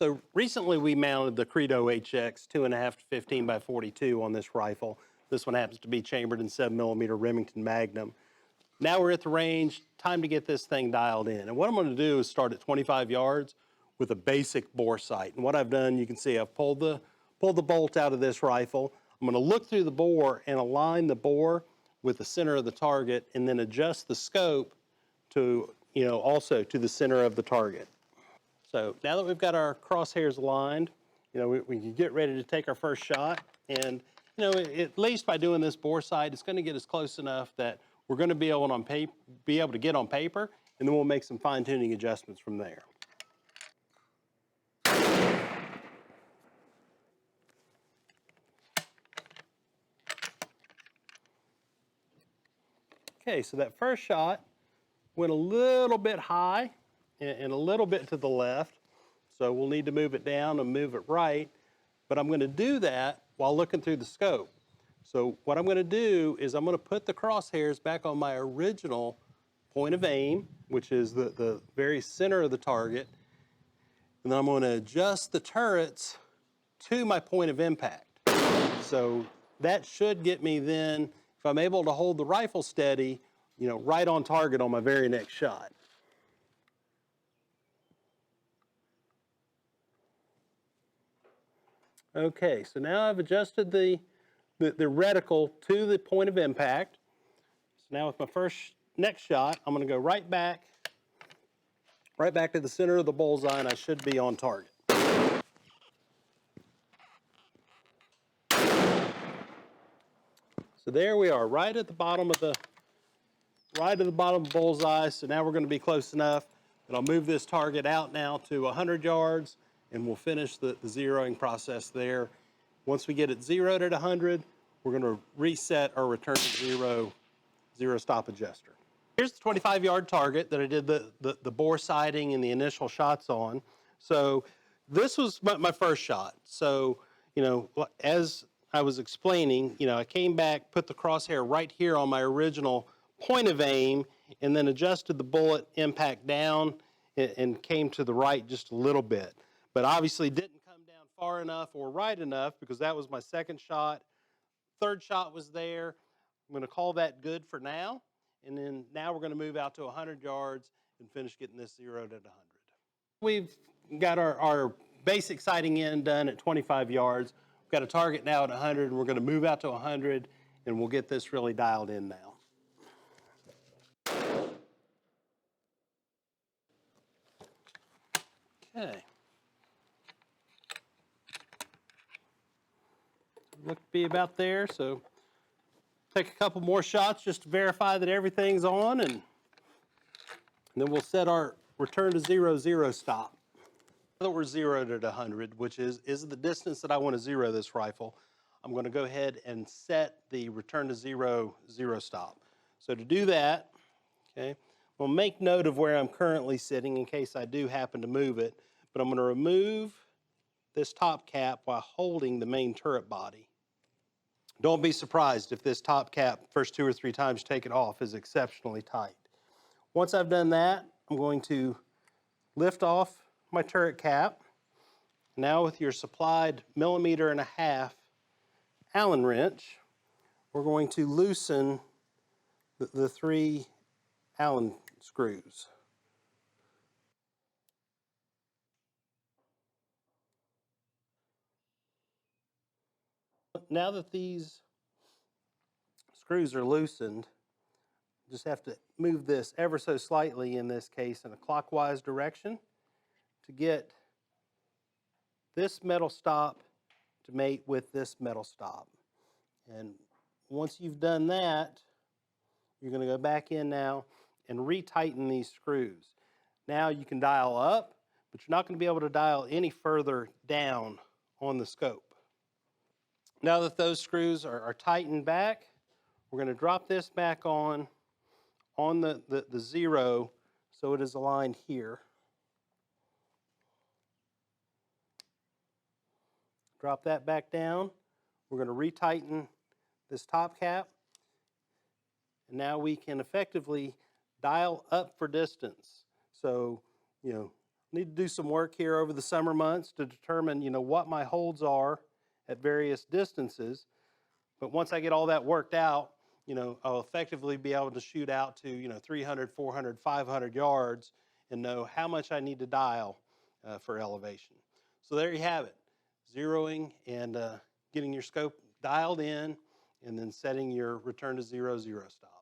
So recently we mounted the Credo HX 2.5 to 15 by 42 on this rifle. This one happens to be chambered in 7mm Remington Magnum. Now we're at the range, time to get this thing dialed in. And what I'm going to do is start at 25 yards with a basic bore sight. And what I've done, you can see I've pulled the bolt out of this rifle. I'm going to look through the bore and align the bore with the center of the target and then adjust the scope to, also to the center of the target. So now that we've got our crosshairs aligned, we can get ready to take our first shot. And, at least by doing this bore sight, it's going to get us close enough that we're going to be able to get on paper, and then we'll make some fine-tuning adjustments from there. Okay, so that first shot went a little bit high and a little bit to the left. So we'll need to move it down and move it right. But I'm going to do that while looking through the scope. So what I'm going to do is I'm going to put the crosshairs back on my original point of aim, which is the very center of the target. And then I'm going to adjust the turrets to my point of impact. So that should get me then, if I'm able to hold the rifle steady, right on target on my very next shot. Okay, so now I've adjusted the reticle to the point of impact. So now with my next shot, I'm going to go right back to the center of the bullseye, and I should be on target. So there we are, right at the bottom of the bullseye. So now we're going to be close enough that I'll move this target out now to 100 yards, and we'll finish the zeroing process there. Once we get it zeroed at 100, we're going to reset our return to zero stop adjuster. Here's the 25-yard target that I did the bore sighting and the initial shots on. So this was my first shot. So, as I was explaining, I came back, put the crosshair right here on my original point of aim, and then adjusted the bullet impact down and came to the right just a little bit. But obviously didn't come down far enough or right enough because that was my second shot. Third shot was there. I'm going to call that good for now. And then now we're going to move out to 100 yards and finish getting this zeroed at 100. We've got our basic sighting in done at 25 yards. We've got a target now at 100, and we're going to move out to 100, and we'll get this really dialed in now. Okay. Look to be about there, so take a couple more shots just to verify that everything's on, and then we'll set our return to zero stop. Now that we're zeroed at 100, which is the distance that I want to zero this rifle, I'm going to go ahead and set the return to zero stop. So to do that, okay, we'll make note of where I'm currently sitting in case I do happen to move it, but I'm going to remove this top cap while holding the main turret body. Don't be surprised if this top cap, first 2 or 3 times you take it off, is exceptionally tight. Once I've done that, I'm going to lift off my turret cap. Now with your supplied 1.5mm Allen wrench, we're going to loosen the 3 Allen screws. Now that these screws are loosened, just have to move this ever so slightly, in this case in a clockwise direction, to get this metal stop to mate with this metal stop. And once you've done that, you're going to go back in now and retighten these screws. Now you can dial up, but you're not going to be able to dial any further down on the scope. Now that those screws are tightened back, we're going to drop this back on the zero so it is aligned here. Drop that back down. We're going to retighten this top cap. And now we can effectively dial up for distance. So, Need to do some work here over the summer months to determine, what my holds are at various distances. But once I get all that worked out, I'll effectively be able to shoot out to, 300, 400, 500 yards and know how much I need to dial for elevation. So there you have it, zeroing and getting your scope dialed in and then setting your return to 0, 0 stop.